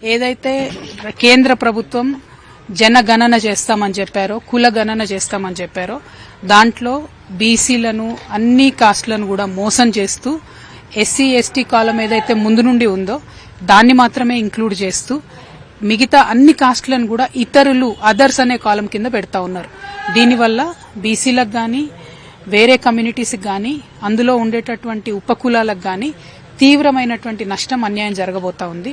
ఏదైతే కేంద్ర ప్రభుత్వం జనగణన చేస్తామని చెప్పారో, కుల గణన చేస్తామని చెప్పారో, దాంట్లో బీసీలను అన్ని కాస్ట్లను కూడా మోసం చేస్తూ ఎస్సీ ఎస్టీ కాలం ఏదైతే ముందు నుండి ఉందో దాన్ని మాత్రమే ఇంక్లూడ్ చేస్తూ మిగతా అన్ని కాస్ట్లను కూడా ఇతరులు, అదర్స్ అనే కాలం కింద పెడతా ఉన్నారు. దీనివల్ల బీసీలకు గాని వేరే కమ్యూనిటీస్కి గాని అందులో ఉండేటటువంటి ఉపకులాలకు గాని తీవ్రమైనటువంటి నష్టం, అన్యాయం జరగబోతా ఉంది.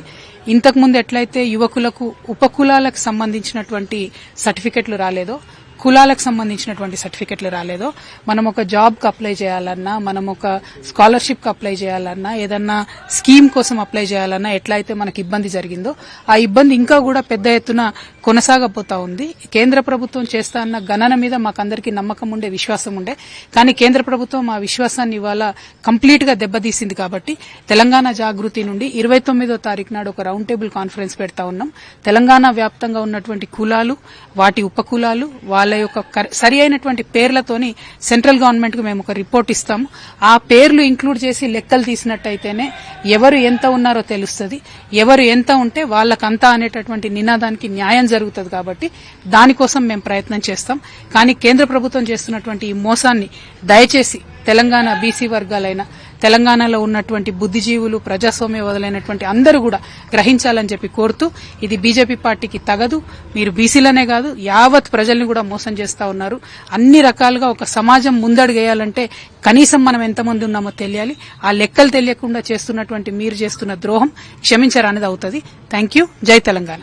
ఇంతకుముందు ఎట్లయితే యువకులకు ఉపకులాలకు సంబంధించినటువంటి సర్టిఫికెట్లు రాలేదో, కులాలకు సంబంధించినటువంటి సర్టిఫికెట్లు రాలేదో, మనం ఒక జాబ్ కు అప్లై చేయాలన్నా, మనం ఒక స్కాలర్షిప్ కు అప్లై చేయాలన్నా, ఏదన్నా స్కీమ్ కోసం అప్లై చేయాలన్నా ఎట్లయితే మనకి ఇబ్బంది జరిగిందో ఆ ఇబ్బంది ఇంకా కూడా పెద్ద ఎత్తున కొనసాగబోతా ఉంది. కేంద్ర ప్రభుత్వం చేస్తా అన్న గణన మీద మాకందరికీ నమ్మకం ఉండే, విశ్వాసం ఉండే. కానీ కేంద్ర ప్రభుత్వం ఆ విశ్వాసాన్ని ఇవాళ కంప్లీట్ గా దెబ్బతీసింది. కాబట్టి తెలంగాణ జాగృతి నుండి 29వ తారీఖు నాడు ఒక రౌండ్ టేబుల్ కాన్ఫరెన్స్ పెడతా ఉన్నాం. తెలంగాణ వ్యాప్తంగా ఉన్నటువంటి కులాలు, వాటి ఉపకులాలు, వాళ్ళ యొక్క సరి అయినటువంటి పేర్లతోని సెంట్రల్ గవర్నమెంట్ కు మేము ఒక రిపోర్ట్ ఇస్తాము. ఆ పేర్లు ఇంక్లూడ్ చేసి లెక్కలు తీసినట్టయితేనే ఎవరు ఎంత ఉన్నారో తెలుస్తుంది. ఎవరు ఎంత ఉంటే వాళ్ళకంతా అనేటటువంటి నినాదానికి న్యాయం జరుగుతుంది. కాబట్టి దానికోసం మేము ప్రయత్నం చేస్తాం. కానీ కేంద్ర ప్రభుత్వం చేస్తున్నటువంటి ఈ మోసాన్ని దయచేసి తెలంగాణ బీసీ వర్గాలైన, తెలంగాణలో ఉన్నటువంటి బుద్దిజీవులు, ప్రజాస్వామ్య వదలైనటువంటి అందరూ కూడా గ్రహించాలని చెప్పి కోరుతూ, ఇది బీజేపీ పార్టీకి తగదు. మీరు బీసీలనే కాదు యావత్ ప్రజల్ని కూడా మోసం చేస్తా ఉన్నారు. అన్ని రకాలుగా ఒక సమాజం ముందడుగేయాలంటే కనీసం మనం ఎంతమంది ఉన్నామో తెలియాలి. ఆ లెక్కలు తెలియకుండా చేస్తున్నటువంటి మీరు చేస్తున్న ద్రోహం క్షమించరానిది అవుతుంది. Thank you. జై తెలంగాణ.